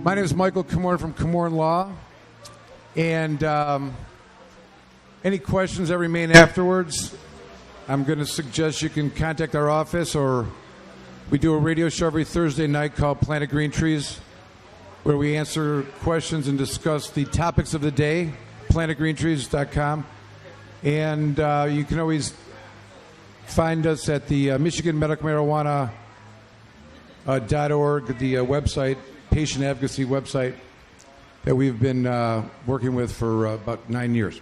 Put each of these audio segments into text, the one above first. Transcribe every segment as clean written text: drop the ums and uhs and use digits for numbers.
My name is Michael Komorn from Komorn Law, and any questions that remain afterwards, I'm going to suggest you can contact our office, or we do a radio show every Thursday night called Planted Green Trees, where we answer questions and discuss the topics of the day, plantedgreentrees.com. And you can always find us at the Michigan Medical Marijuana .org, the website, patient advocacy website that we've been working with for about 9 years.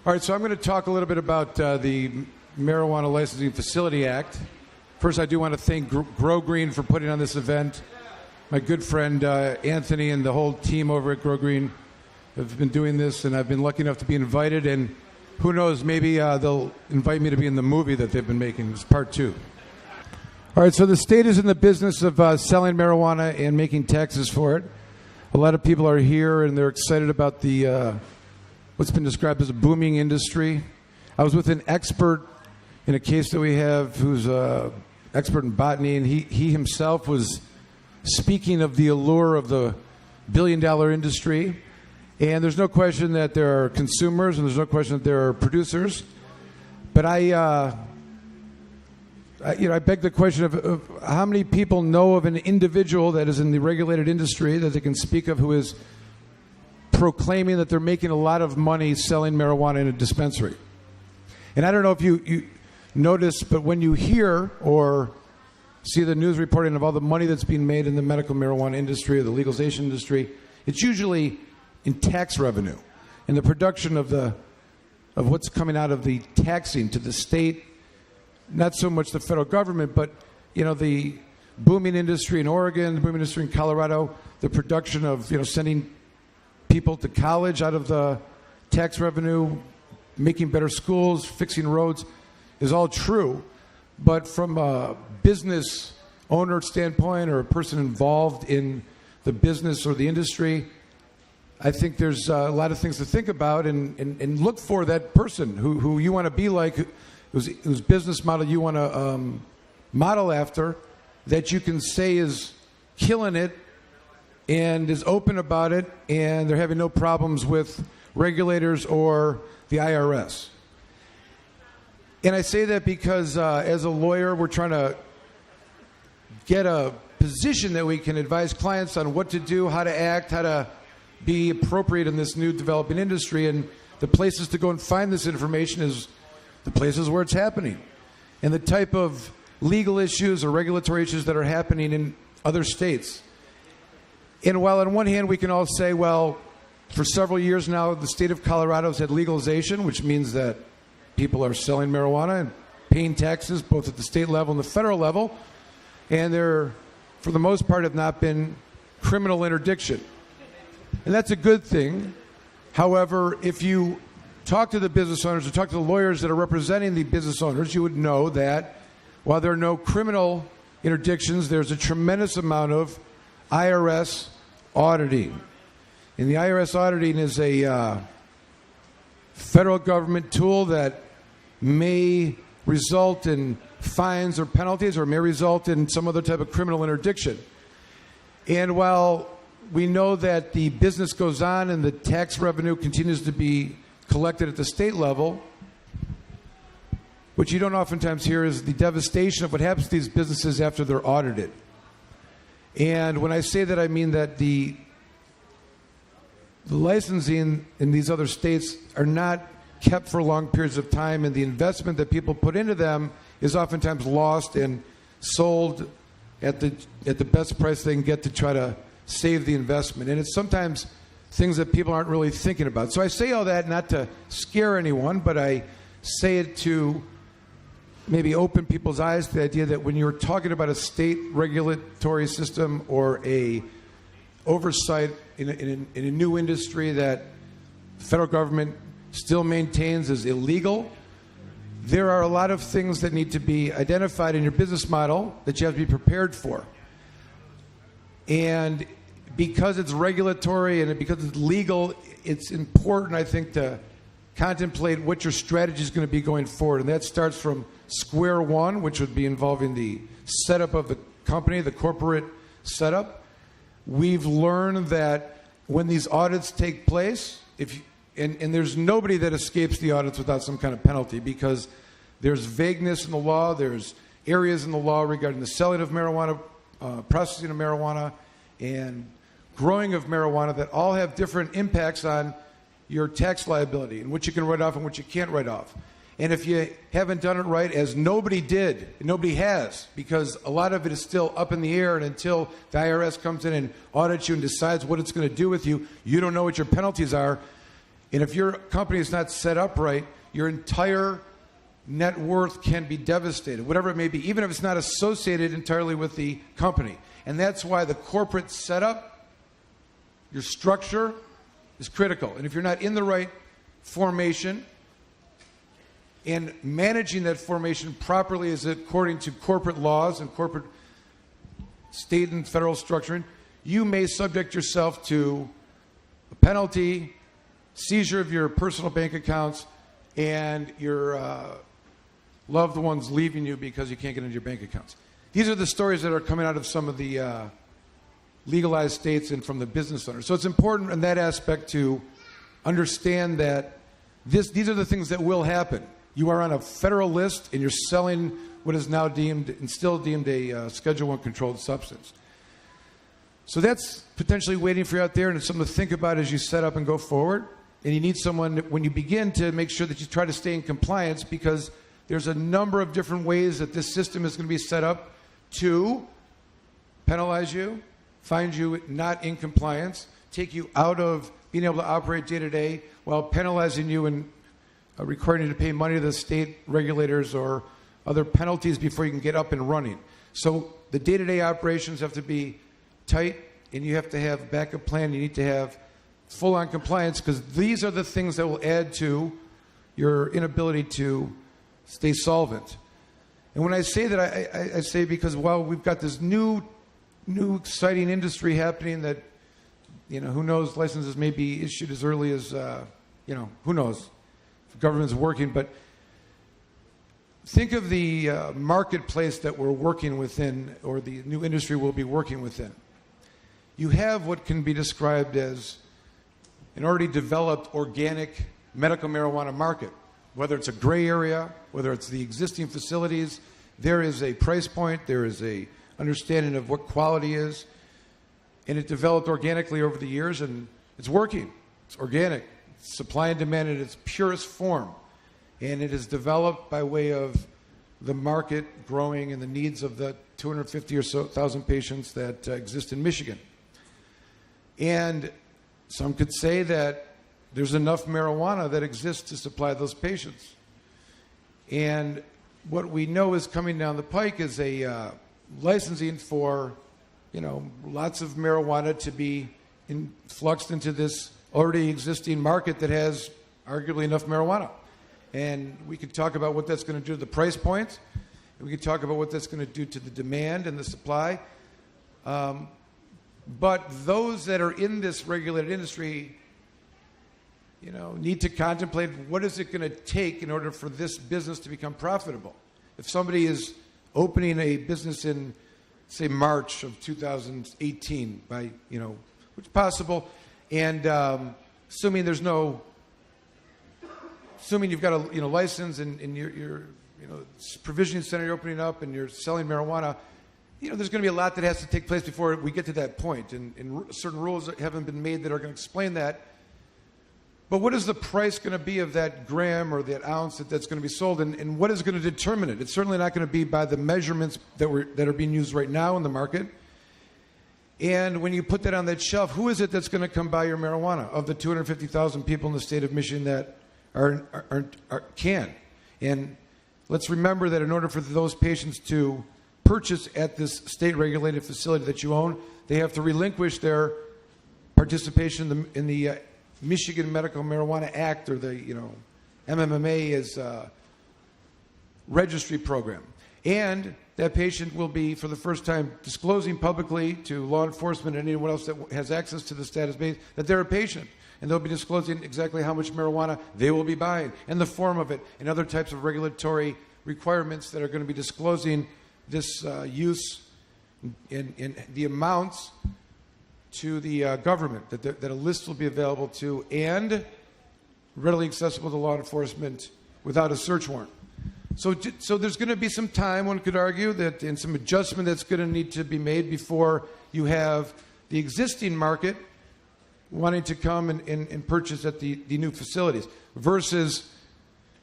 All right, so I'm going to talk a little bit about the Marijuana Licensing Facility Act. First, I do want to thank Grow Green for putting on this event. My good friend Anthony and the whole team over at Grow Green have been doing this, and I've been lucky enough to be invited, and who knows, maybe they'll invite me to be in the movie that they've been making. It's part 2. All right, so the state is in the business of selling marijuana and making taxes for it. A lot of people are here, and they're excited about the what's been described as a booming industry. I was with an expert in a case that we have who's an expert in botany, and he himself was speaking of the allure of the billion-dollar industry. And there's no question that there are consumers, and there's no question that there are producers. But I beg the question of how many people know of an individual that is in the regulated industry that they can speak of who is proclaiming that they're making a lot of money selling marijuana in a dispensary. And I don't know if you notice, but when you hear or see the news reporting of all the money that's being made in the medical marijuana industry or the legalization industry, it's usually in tax revenue, in the production of what's coming out of the taxing to the state. Not so much the federal government, but the booming industry in Oregon, the booming industry in Colorado, the production of sending people to college out of the tax revenue, making better schools, fixing roads, is all true. But from a business owner standpoint or a person involved in the business or the industry, I think there's a lot of things to think about and look for that person who you want to be like, whose business model you want to model after, that you can say is killing it and is open about it, and they're having no problems with regulators or the IRS. And I say that because as a lawyer, we're trying to get a position that we can advise clients on what to do, how to act, how to be appropriate in this new developing industry. And the places to go and find this information is the places where it's happening, and the type of legal issues or regulatory issues that are happening in other states. And while on one hand we can all say, well, for several years now the state of Colorado has had legalization, which means that people are selling marijuana and paying taxes both at the state level and the federal level, and there, for the most part, have not been criminal interdiction. And that's a good thing. However, if you talk to the business owners or talk to the lawyers that are representing the business owners, you would know that while there are no criminal interdictions, there's a tremendous amount of IRS auditing. And the IRS auditing is a federal government tool that may result in fines or penalties, or may result in some other type of criminal interdiction. And while we know that the business goes on and the tax revenue continues to be collected at the state level, what you don't oftentimes hear is the devastation of what happens to these businesses after they're audited. And when I say that, I mean that the licensing in these other states are not kept for long periods of time, and the investment that people put into them is oftentimes lost and sold at the best price they can get to try to save the investment. And it's sometimes things that people aren't really thinking about. So I say all that not to scare anyone, but I say it to maybe open people's eyes to the idea that when you're talking about a state regulatory system or a oversight in a new industry that the federal government still maintains as illegal, there are a lot of things that need to be identified in your business model that you have to be prepared for. And because it's regulatory and because it's legal, it's important, I think, to contemplate what your strategy is going to be going forward. And that starts from square one, which would be involving the setup of the company, the corporate setup. we've learned that when these audits take place, and there's nobody that escapes the audits without some kind of penalty, because there's vagueness in the law, there's areas in the law regarding the selling of marijuana, processing of marijuana, and growing of marijuana that all have different impacts on your tax liability and what you can write off and what you can't write off. And if you haven't done it right, as nobody did, nobody has, because a lot of it is still up in the air, and until the IRS comes in and audits you and decides what it's going to do with you, you don't know what your penalties are. And if your company is not set up right, your entire net worth can be devastated, whatever it may be, even if it's not associated entirely with the company. And that's why the corporate setup, your structure, is critical. And if you're not in the right formation and managing that formation properly as according to corporate laws and corporate state and federal structuring, you may subject yourself to a penalty, seizure of your personal bank accounts, and your loved ones leaving you because you can't get into your bank accounts. These are the stories that are coming out of some of the legalized states and from the business owners. So it's important in that aspect to understand that these are the things that will happen. You are on a federal list, and you're selling what is now deemed and still deemed a Schedule I controlled substance. So that's potentially waiting for you out there, and it's something to think about as you set up and go forward. And you need someone, when you begin, to make sure that you try to stay in compliance, because there's a number of different ways that this system is going to be set up to penalize you, find you not in compliance, take you out of being able to operate day to day, while penalizing you and requiring you to pay money to the state regulators or other penalties before you can get up and running. So the day-to-day operations have to be tight, and you have to have a backup plan. You need to have full-on compliance, because these are the things that will add to your inability to stay solvent. And when I say that, I say because, well, we've got this new exciting industry happening that, who knows, licenses may be issued as early as, who knows, if the government's working. But think of the marketplace that we're working within, or the new industry we'll be working within. You have what can be described as an already developed organic medical marijuana market. Whether it's a gray area, whether it's the existing facilities, there is a price point, there is a understanding of what quality is, and it developed organically over the years, and it's working. It's organic. It's supply and demand in its purest form, and it is developed by way of the market growing and the needs of the 250 or so thousand patients that exist in Michigan. And some could say that there's enough marijuana that exists to supply those patients. And what we know is coming down the pike is a licensing for, lots of marijuana to be fluxed into this already existing market that has arguably enough marijuana. And we could talk about what that's going to do to the price points. We could talk about what that's going to do to the demand and the supply. But those that are in this regulated industry, need to contemplate what is it going to take in order for this business to become profitable. If somebody is opening a business in, say, March of 2018, which is possible, and assuming you've got a license and your provisioning center you're opening up and you're selling marijuana, there's going to be a lot that has to take place before we get to that point, and certain rules haven't been made that are going to explain that. But what is the price going to be of that gram or that ounce that's going to be sold, and what is going to determine it? It's certainly not going to be by the measurements that are being used right now in the market. And when you put that on that shelf, who is it that's going to come buy your marijuana of the 250,000 people in the state of Michigan that can? And let's remember that in order for those patients to purchase at this state-regulated facility that you own, they have to relinquish their participation in the Michigan Medical Marijuana Act, or the MMMA is registry program. And that patient will be, for the first time, disclosing publicly to law enforcement and anyone else that has access to the status base that they're a patient. And they'll be disclosing exactly how much marijuana they will be buying and the form of it and other types of regulatory requirements that are going to be disclosing this use in the amounts to the government, that a list will be available to and readily accessible to law enforcement without a search warrant. So there's going to be some time, one could argue, that and some adjustment that's going to need to be made before you have the existing market wanting to come and purchase at the new facilities versus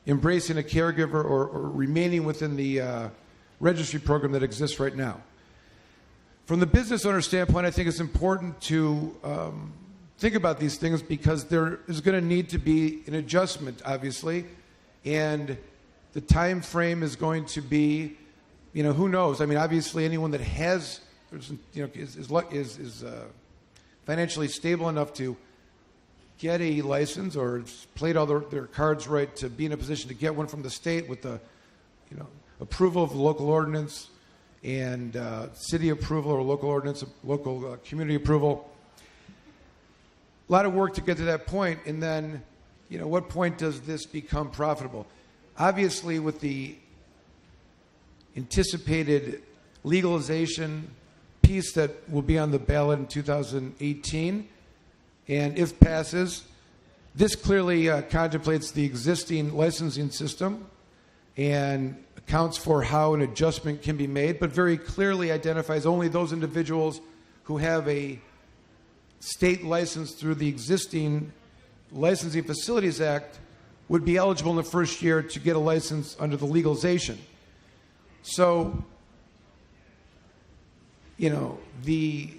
embracing a caregiver or remaining within the registry program that exists right now. From the business owner standpoint, I think it's important to think about these things because there is going to need to be an adjustment, obviously, and the time frame is going to be, who knows? I mean, obviously, anyone that has, is financially stable enough to get a license or has played all their cards right to be in a position to get one from the state with the, approval of the local ordinance and city approval or local ordinance, local community approval. A lot of work to get to that point, and then, what point does this become profitable? Obviously, with the anticipated legalization piece that will be on the ballot in 2018, and if passes, this clearly contemplates the existing licensing system and accounts for how an adjustment can be made, but very clearly identifies only those individuals who have a state license through the existing Licensing Facilities Act would be eligible in the first year to get a license under the legalization. So, the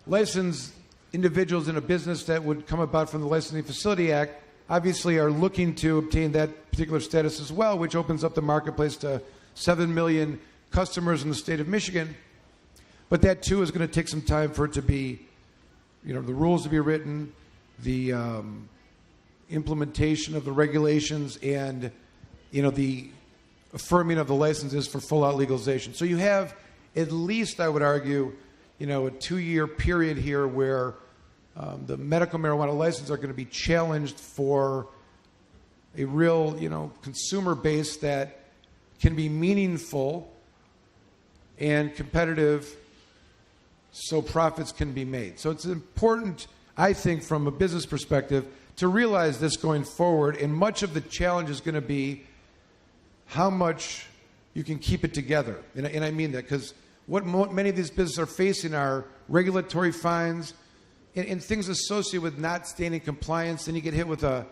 licensed individuals in a business that would come about from the Licensing Facility Act obviously are looking to obtain that particular status as well, which opens up the marketplace to 7 million customers in the state of Michigan. But that, too, is going to take some time for it to be, the rules to be written, the implementation of the regulations, and, the affirming of the licenses for full-out legalization. So you have, at least, I would argue, a 2-year period here where the medical marijuana licenses are going to be challenged for a real, consumer base that can be meaningful and competitive so profits can be made. So it's important, I think, from a business perspective, to realize this going forward, and much of the challenge is going to be how much you can keep it together. And I mean that because what many of these businesses are facing are regulatory fines and things associated with not staying in compliance. Then you get hit with a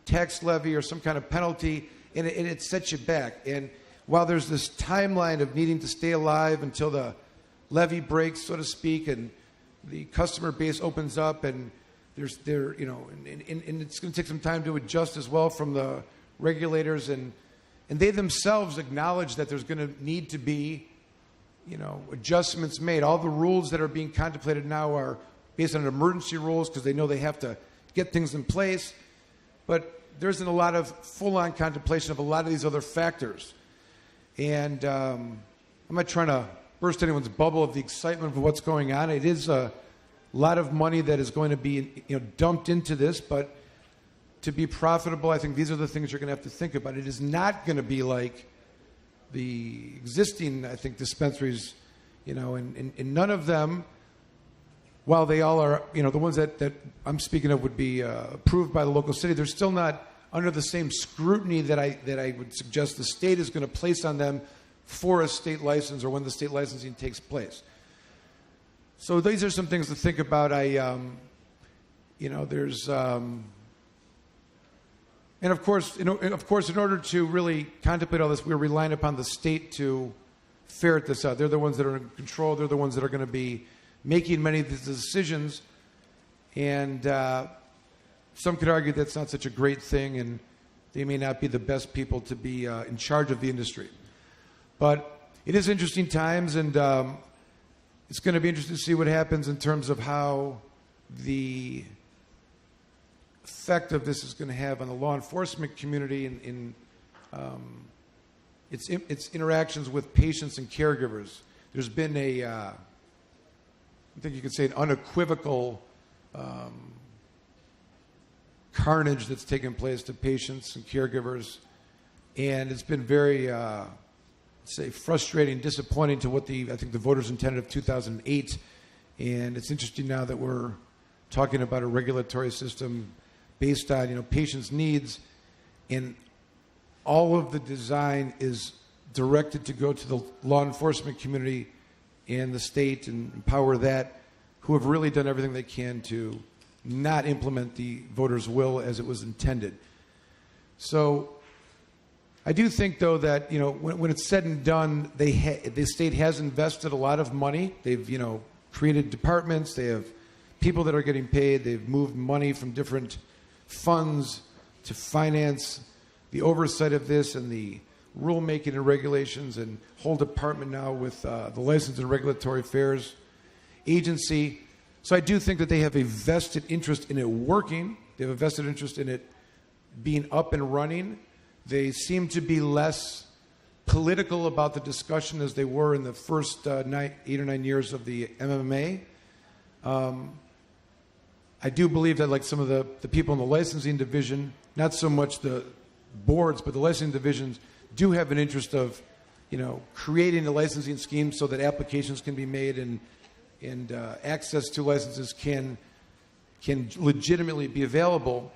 tax levy or some kind of penalty, and it sets you back. And while there's this timeline of needing to stay alive until the levy breaks, so to speak, and the customer base opens up, and and it's going to take some time to adjust as well from the regulators, and they themselves acknowledge that there's going to need to be, adjustments made. All the rules that are being contemplated now are based on emergency rules because they know they have to get things in place, but there isn't a lot of full-on contemplation of a lot of these other factors. And I'm not trying to burst anyone's bubble of the excitement of what's going on. It is a lot of money that is going to be dumped into this, but to be profitable, I think these are the things you're going to have to think about. It is not going to be like the existing, I think, dispensaries, and none of them, while they all are, the ones that I'm speaking of would be approved by the local city, they're still not under the same scrutiny that I would suggest the state is going to place on them for a state license or when the state licensing takes place. So these are some things to think about. There's, and of course, in order to really contemplate all this, we're relying upon the state to ferret this out. They're the ones that are in control. They're the ones that are going to be making many of these decisions. And some could argue that's not such a great thing, and they may not be the best people to be in charge of the industry. But it is interesting times, and it's going to be interesting to see what happens in terms of how the effect of this is going to have on the law enforcement community in its interactions with patients and caregivers. There's been I think you could say an unequivocal carnage that's taken place to patients and caregivers, and it's been very frustrating, disappointing to what I think the voters intended of 2008 And it's interesting now that we're talking about a regulatory system based on, patients' needs, and all of the design is directed to go to the law enforcement community and the state and empower that, who have really done everything they can to not implement the voters' will as it was intended. So I do think, though, that when it's said and done, the state has invested a lot of money. They've created departments. They have people that are getting paid. They've moved money from different funds to finance the oversight of this and the rulemaking and regulations, and whole department now with the License and Regulatory Affairs Agency. So I do think that they have a vested interest in it working. They have a vested interest in it being up and running. They seem to be less political about the discussion as they were in the first 8 or 9 years of the MMA. I do believe that, like some of the people in the licensing division, not so much the boards, but the licensing divisions do have an interest of, creating a licensing scheme so that applications can be made and access to licenses can legitimately be available.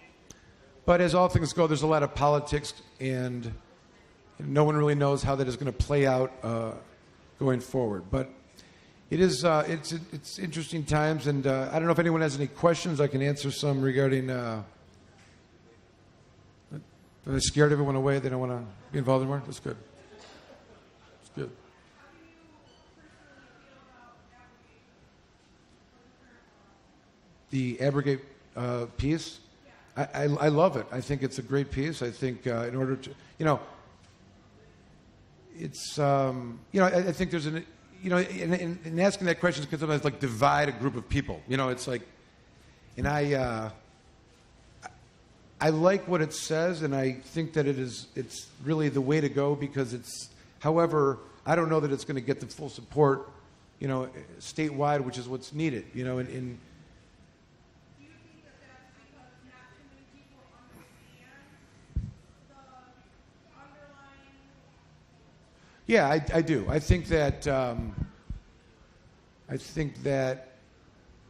But as all things go, there's a lot of politics, and no one really knows how that is going to play out going forward. But it is it's interesting times, and I don't know if anyone has any questions. I can answer some regarding. Have I scared everyone away? They don't want to be involved anymore? That's good. That's good. The abrogate piece, I love it. I think it's a great piece. I think in order to, it's, I think there's an, in asking that question can sometimes like divide a group of people. It's like, and I like what it says, and I think that it's really the way to go, because however, I don't know that it's going to get the full support, statewide, which is what's needed, in Do you think that that's because not too many people understand the underlying? Yeah, I do. I think that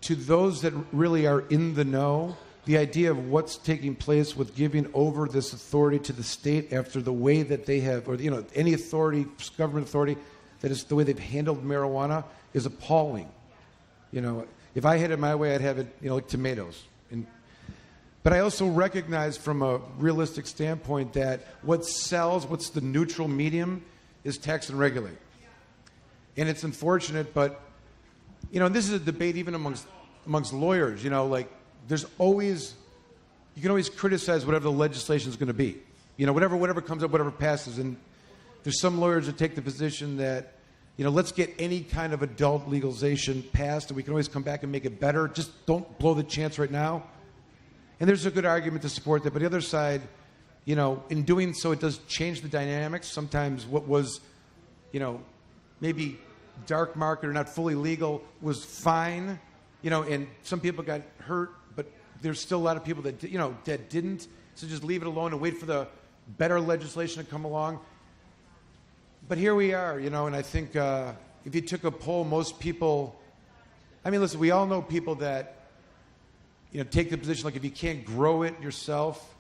to those that really are in the know, the idea of what's taking place with giving over this authority to the state after the way that they have, or any authority, government authority, that is the way they've handled marijuana is appalling. If I had it my way, I'd have it, like tomatoes. But I also recognize from a realistic standpoint that what sells, what's the neutral medium, is tax and regulate. And it's unfortunate, but, and this is a debate even amongst lawyers, there's always, you can always criticize whatever the legislation is going to be. Whatever comes up, whatever passes. And there's some lawyers that take the position that, let's get any kind of adult legalization passed, and we can always come back and make it better. Just don't blow the chance right now. And there's a good argument to support that. But the other side, in doing so, it does change the dynamics. Sometimes what was, maybe dark market or not fully legal was fine, and some people got hurt, but there's still a lot of people that, that didn't. So just leave it alone and wait for the better legislation to come along. But here we are, and I think if you took a poll, most people, listen, we all know people that, take the position like if you can't grow it yourself,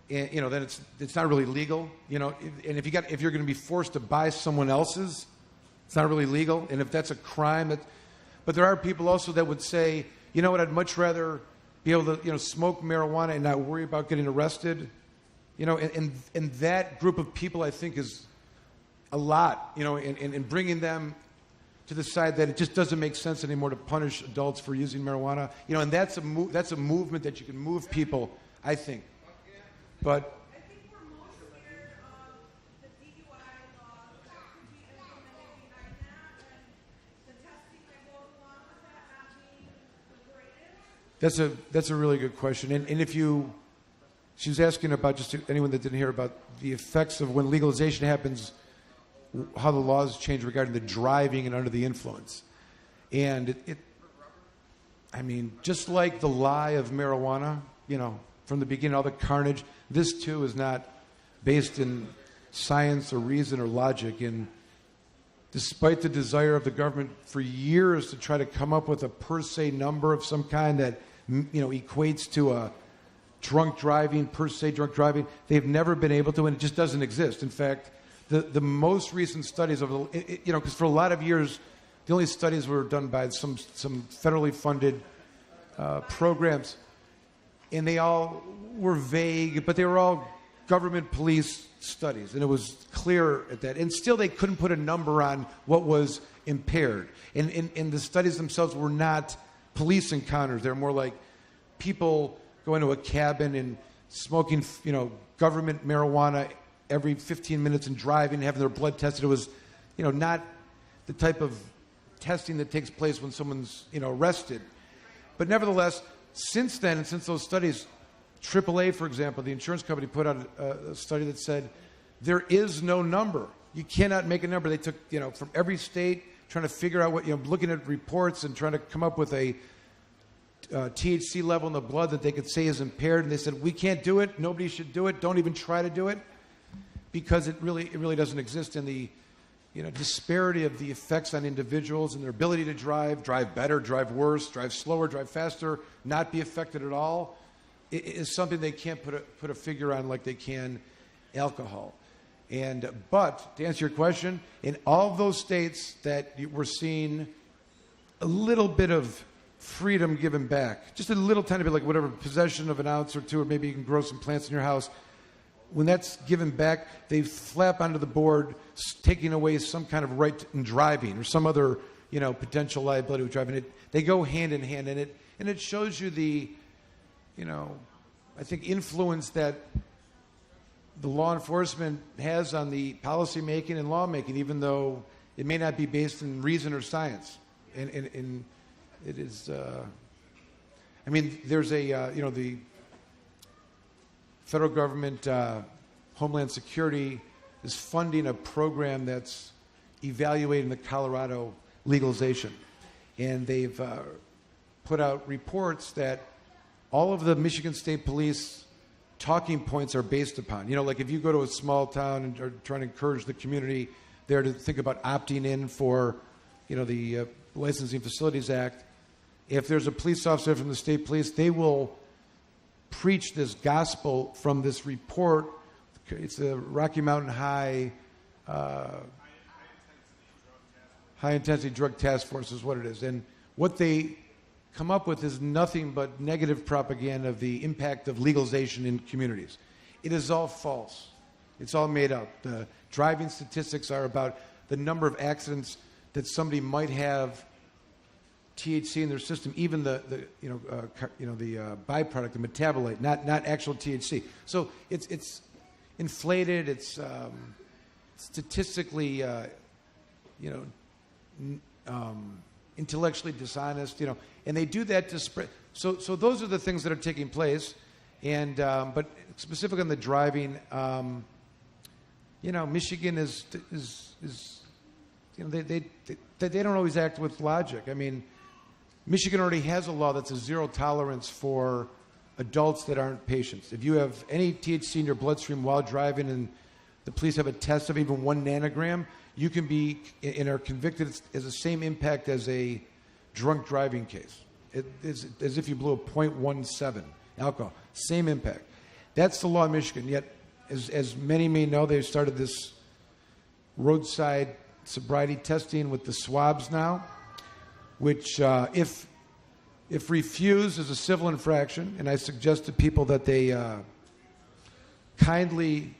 and, then it's not really legal, and if you're going to be forced to buy someone else's, it's not really legal. And if that's a crime, but there are people also that would say, I'd much rather be able to, smoke marijuana and not worry about getting arrested, and that group of people, I think, is a lot, and bringing them to the side that it just doesn't make sense anymore to punish adults for using marijuana, and that's a movement that you can move people, I think. But I think we're most scared of the DUI laws that could be implemented behind that, and the testing that goes along with that not being the greatest. that's a really good question. And if she was asking about, just anyone that didn't hear about the effects of when legalization happens, how the laws change regarding the driving and under the influence. And just like the lie of marijuana, from the beginning, all the carnage, this too is not based in science or reason or logic. And despite the desire of the government for years to try to come up with a per se number of some kind that equates to a drunk driving, per se drunk driving, they've never been able to, and it just doesn't exist. In fact, the most recent studies of because for a lot of years, the only studies were done by some federally funded programs, and they all were vague, but they were all government police studies, and it was clear at that. And still, they couldn't put a number on what was impaired. And the studies themselves were not police encounters. They're more like people going to a cabin and smoking, government marijuana every 15 minutes and driving, having their blood tested. It was, not the type of testing that takes place when someone's, arrested. But nevertheless, since then, and since those studies, AAA, for example, the insurance company put out a study that said there is no number. You cannot make a number. They took, from every state, trying to figure out what, looking at reports and trying to come up with a THC level in the blood that they could say is impaired. And they said, we can't do it. Nobody should do it. Don't even try to do it, because it really doesn't exist in the disparity of the effects on individuals and their ability to drive better, drive worse, drive slower, drive faster, not be affected at all. It is something they can't put a figure on like they can alcohol. But to answer your question, in all of those states that we're seeing a little bit of freedom given back, just a little tiny bit, like whatever, possession of an ounce or two, or maybe you can grow some plants in your house. When that's given back, they flap onto the board, taking away some kind of right in driving or some other, potential liability with driving. They go hand in hand, and it shows you the, I think, influence that the law enforcement has on the policy making and lawmaking, even though it may not be based in reason or science. And it is. There's a the federal government, Homeland Security, is funding a program that's evaluating the Colorado legalization. And they've put out reports that all of the Michigan State Police talking points are based upon. Like if you go to a small town and are trying to encourage the community there to think about opting in for, the Licensing Facilities Act, if there's a police officer from the state police, they will preach this gospel from this report. It's the Rocky Mountain High Intensity Drug Task Force is what it is. And what they come up with is nothing but negative propaganda of the impact of legalization in communities. It is all false. It's all made up. The driving statistics are about the number of accidents that somebody might have THC in their system, even the byproduct, the metabolite, not actual THC. So it's inflated. It's statistically, intellectually dishonest. And they do that to spread. So those are the things that are taking place. And but specifically on the driving, Michigan is they don't always act with logic. Michigan already has a law that's a zero tolerance for adults that aren't patients. If you have any THC in your bloodstream while driving and the police have a test of even 1 nanogram, you can be and are convicted as the same impact as a drunk driving case. It is as if you blew a .17 alcohol. Same impact. That's the law in Michigan. Yet, as many may know, they've started this roadside sobriety testing with the swabs now, which if refused is a civil infraction, and I suggest to people that they kindly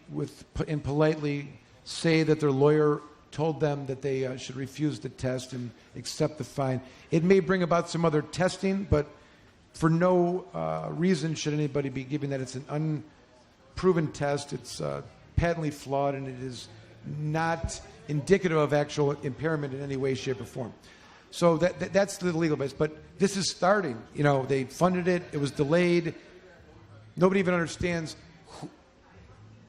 and politely say that their lawyer told them that they should refuse the test and accept the fine. It may bring about some other testing, but for no reason should anybody be giving that. It's an unproven test. It's patently flawed, and it is not indicative of actual impairment in any way, shape, or form. So that's the legal base. But this is starting. They funded it. It was delayed. Nobody even understands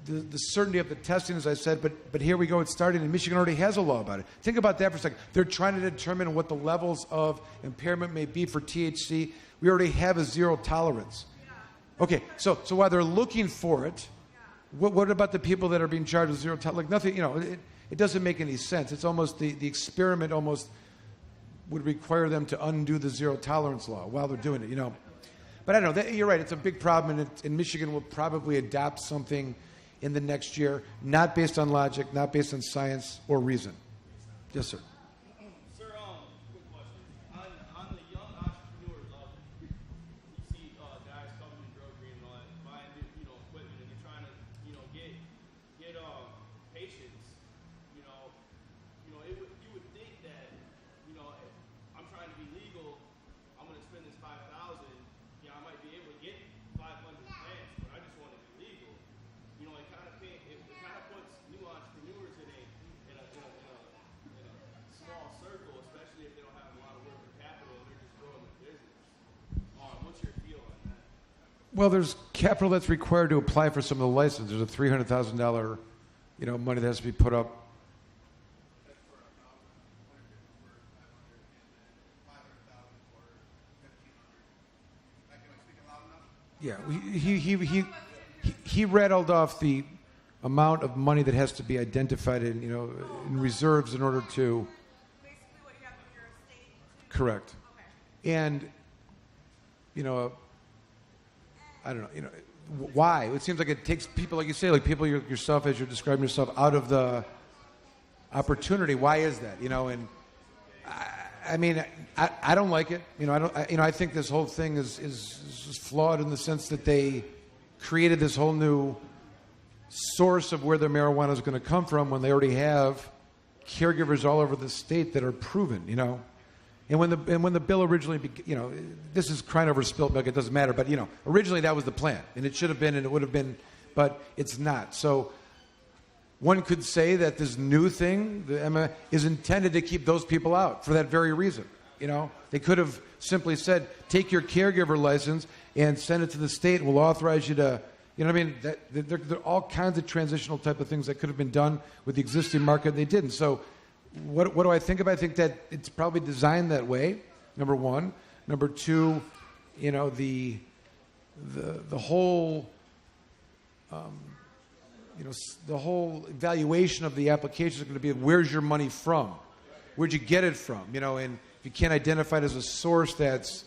the certainty of the testing, as I said. But here we go. It's starting, and Michigan already has a law about it. Think about that for a second. They're trying to determine what the levels of impairment may be for THC. We already have a zero tolerance. Okay, so while they're looking for it, what about the people that are being charged with zero tolerance? Like nothing, it doesn't make any sense. It's almost the experiment almost would require them to undo the zero tolerance law while they're doing it, you know. But I don't know. You're right. It's a big problem, and Michigan will probably adopt something in the next year, not based on logic, not based on science or reason. Yes, sir. Sir, quick question. On the young entrepreneur level, you see guys coming in grocery and all that, buying equipment, and they're trying to get patients. You would think that if I'm trying to be legal, I'm going to spend this $5,000. Yeah, I might be able to get 500 plants, but I just want to be legal. It kind of puts new entrepreneurs in a small circle, especially if they don't have a lot of working capital and they're just growing their business. What's your feel on that? Well, there's capital that's required to apply for some of the license. There's a $300,000, money that has to be put up. Yeah, he rattled off the amount of money that has to be identified in reserves in order to. Basically, what you have in your estate. Correct. Okay. And I don't know. Why? It seems like it takes people, like you say, like people yourself, as you're describing yourself, out of the opportunity. Why is that? And I don't like it. I think this whole thing is flawed in the sense that they created this whole new source of where their marijuana is going to come from when they already have caregivers all over the state that are proven. And when the bill originally, this is crying over spilt milk. It doesn't matter, but originally that was the plan, and it should have been, and it would have been, but it's not. So one could say that this new thing, the Emma, is intended to keep those people out for that very reason. They could have simply said, take your caregiver license and send it to the state. We'll authorize you to, there are all kinds of transitional type of things that could have been done with the existing market, and they didn't. So what do I think of it? I think that it's probably designed that way, number one. Number two, the whole, the whole evaluation of the application is going to be where's your money from? Where'd you get it from? And if you can't identify it as a source that's,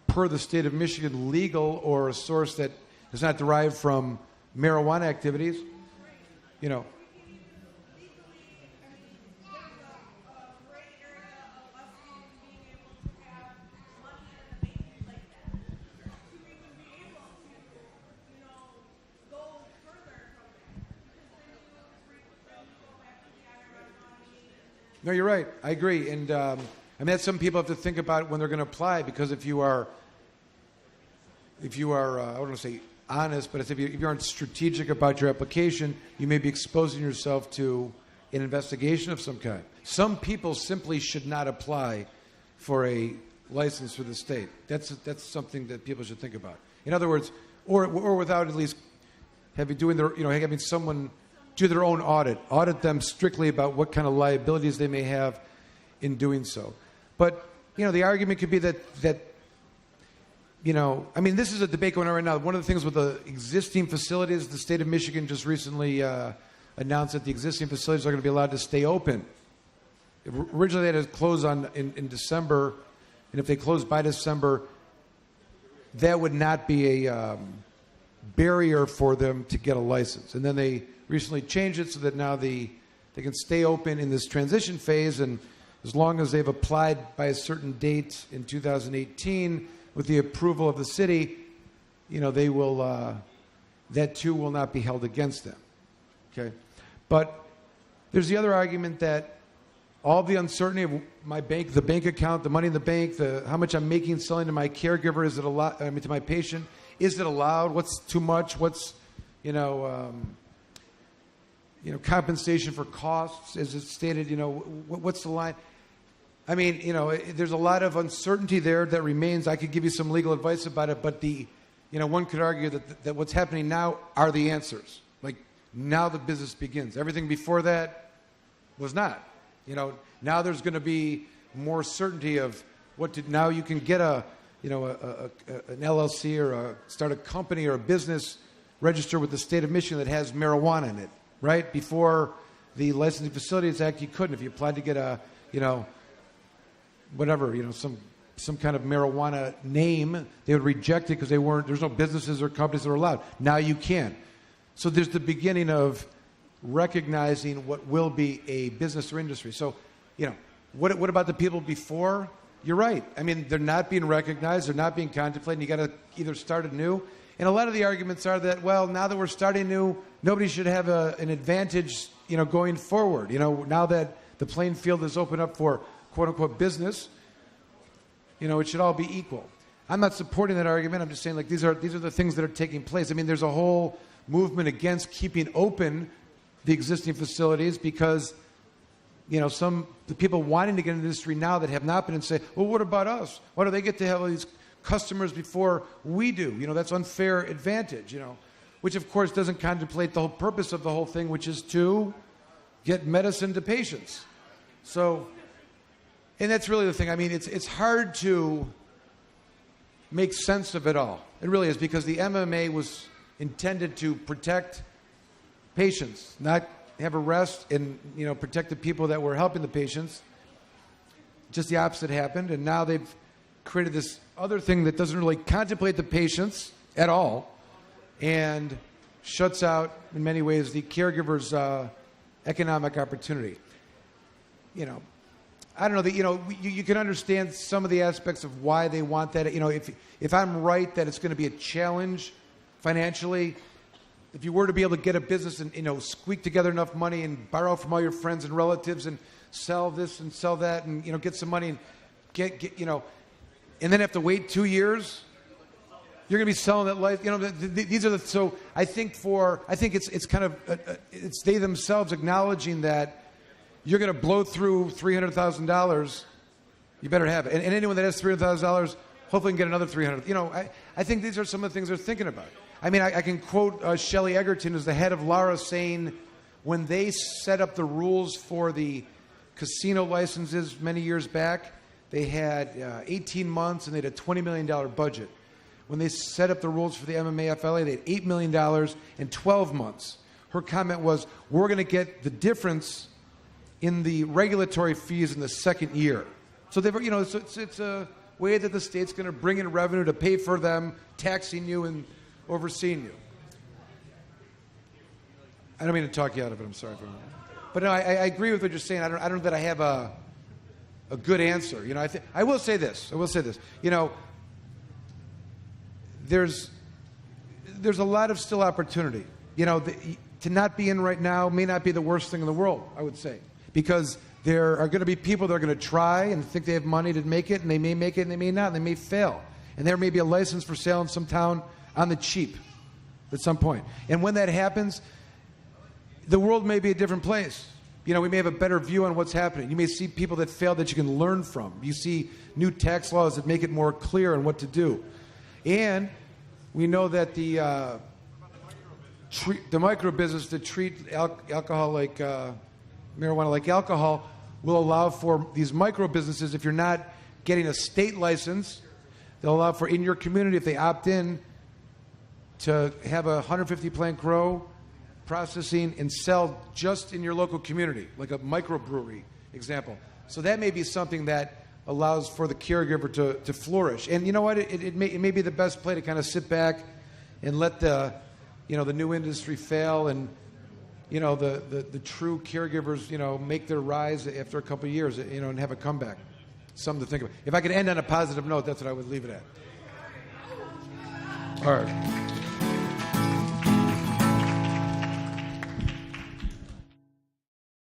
per the state of Michigan, legal, or a source that is not derived from marijuana activities, No, you're right. I agree. And that's something people have to think about when they're going to apply, because if you are, I don't want to say honest, but if you aren't strategic about your application, you may be exposing yourself to an investigation of some kind. Some people simply should not apply for a license for the state. That's something that people should think about. In other words, or without at least having someone do their own audit them strictly about what kind of liabilities they may have in doing so. But, the argument could be that this is a debate going on right now. One of the things with the existing facilities, the state of Michigan just recently announced that the existing facilities are going to be allowed to stay open. Originally, they had to close in December, and if they close by December, that would not be a barrier for them to get a license. And then they recently changed it so that now they can stay open in this transition phase, and as long as they've applied by a certain date in 2018 with the approval of the city, they will that too will not be held against them. Okay, but there's the other argument that all the uncertainty of the bank account, the money in the bank, how much I'm making selling to my caregiver, is it allowed? To my patient, is it allowed? What's too much? What's compensation for costs, as it's stated, what's the line? There's a lot of uncertainty there that remains. I could give you some legal advice about it, but one could argue that what's happening now are the answers. Like, now the business begins. Everything before that was not. Now there's going to be more certainty of now you can get an LLC or start a company or a business register with the state of Michigan that has marijuana in it. Right? Before, the Licensing Facilities Act, you couldn't. If you applied to get a, whatever, some kind of marijuana name, they would reject it because there's no businesses or companies that are allowed. Now you can. So there's the beginning of recognizing what will be a business or industry. So, what about the people before? You're right. I mean, they're not being recognized. They're not being contemplated. You got to either start anew. And a lot of the arguments are that, well, now that we're starting new, nobody should have an advantage, going forward. Now that the playing field is open up for quote unquote business, it should all be equal. I'm not supporting that argument. I'm just saying, like, these are the things that are taking place. I mean, there's a whole movement against keeping open the existing facilities because, the people wanting to get into the industry now that have not been and say, well, what about us? Why do they get to have all these customers before we do? That's unfair advantage, which of course doesn't contemplate the whole purpose of the whole thing, which is to get medicine to patients. So, and that's really the thing. I mean, it's hard to make sense of it all. It really is, because the MMA was intended to protect patients, not have arrest and protect the people that were helping the patients. Just the opposite happened, and now they've created this other thing that doesn't really contemplate the patients at all and shuts out, in many ways, the caregiver's economic opportunity. I don't know. You can understand some of the aspects of why they want that. If I'm right that it's going to be a challenge financially, if you were to be able to get a business and squeak together enough money and borrow from all your friends and relatives and sell this and sell that and get some money and get and then have to wait 2 years, you're going to be selling that life. These are so I think it's kind of it's they themselves acknowledging that you're going to blow through $300,000. You better have it, and anyone that has $300,000 hopefully can get another 300. I think these are some of the things they're thinking about. I mean, I can quote Shelley Egerton, who's the head of LARA, saying when they set up the rules for the casino licenses many years back, they had 18 months and they had a $20 million budget. When they set up the rules for the MMA-FLA, they had $8 million and 12 months. Her comment was, we're going to get the difference in the regulatory fees in the second year. So they've, it's a way that the state's going to bring in revenue to pay for them taxing you and overseeing you. I don't mean to talk you out of it. I'm sorry for that. But no, I agree with what you're saying. I don't know that I have a good answer. I will say this. There's a lot of still opportunity. To not be in right now may not be the worst thing in the world, I would say, because there are going to be people that are going to try and think they have money to make it, and they may make it and they may not, and they may fail. And there may be a license for sale in some town on the cheap at some point. And when that happens, the world may be a different place. We may have a better view on what's happening. You may see people that failed that you can learn from. You see new tax laws that make it more clear on what to do. And we know that the micro business that treat alcohol like marijuana like alcohol will allow for these micro businesses, if you're not getting a state license, they'll allow for in your community, if they opt in, to have a 150 plant grow, processing, and sell just in your local community, like a microbrewery example. So that may be something that allows for the caregiver to flourish. And you know what? It may be the best play to kind of sit back and let the new industry fail, and the true caregivers make their rise after a couple of years, and have a comeback. Something to think about. If I could end on a positive note, that's what I would leave it at. All right.